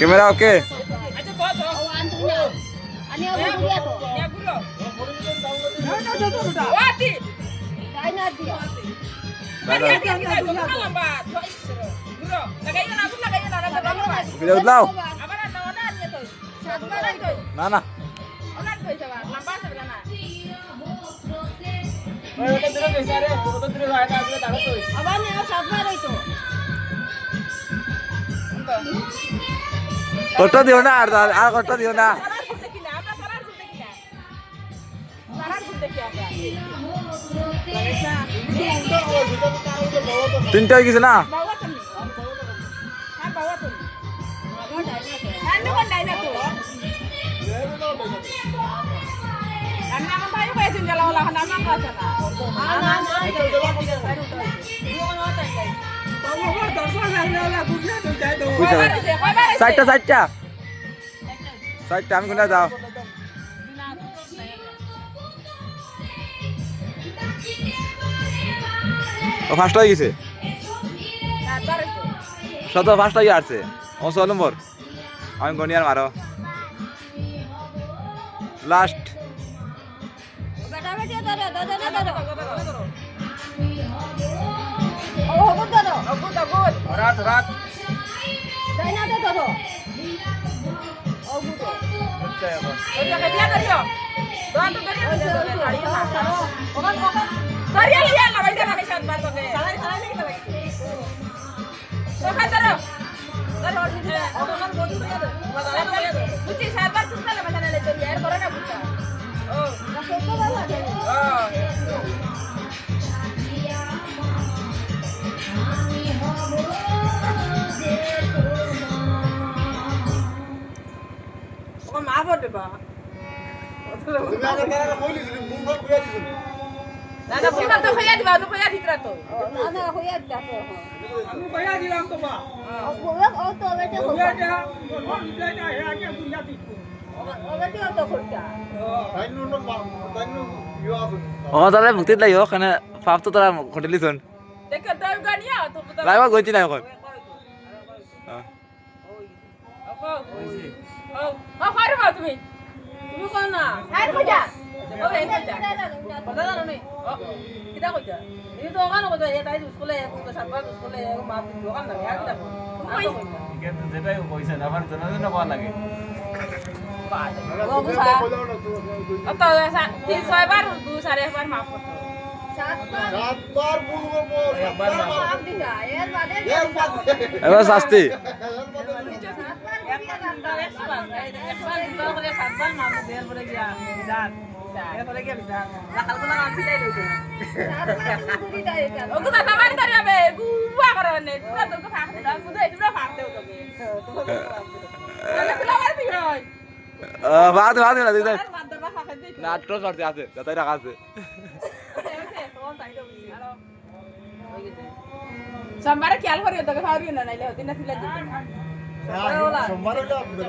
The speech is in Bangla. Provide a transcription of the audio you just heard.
ক্যামেরা ওকে উঠলাও না না কষ্ট দিও না আর কষ্ট দিও না তিনটা হয়ে গেছে না সাইডটা সাইডটা সাইডটা আমি কোনটা যাও ও ফার্স্ট হয়ে গেছে শত ফার্স্ট হয়ে আসছে ও 6 নম্বর আমি গনিয়ার মারো লাস্ট রাত রাত মা বলতে বা তুমি আগে কেন কইলি মুখ মুখ কইয়া দিছ না না বুকা তো কইয়া দিবা নো কইয়া দিতরা তো না না কইয়া দিতা তো আমি কইয়া দিলাম তো বা ও তো বেটে কইয়া দিয়া ও দিলাইটা হে আগে দুনিয়া দিতু ও বেটে তো কইতা তাইনু নো তাইনু ইয়া আছে ও তাহলে মুক্তি লাই ওখানে পাপ তো তোরা হোটেলি শুন দেখো দাও গানিয়া তো লাইবা গইতি না এখন ও পারবা তুমি তুমি কোন না আর কইতা ও এই কইতা কথা জানো নি কিটা কইতা এই তো ওখানে কইতা এ তাই স্কুলে সাতবার স্কুলে মাপ দিও ওখানে না আর কিটা কই যেটাই কইছেন আবার জনজন কোয়া লাগে ও বুঝা অত তিন ছয়বার দুই চারবার মাপ করতে রাতবার বলবো একবার মাপ দিতা এর বাদে এবার শাস্তি বাদ বাদ না দিদা না ট্রস করতে আছে যতই রাখা আছে সোমবারে খেয়াল করিও তোকে খাওয়ারিও না নাইলে হতে না ছিল সোমবার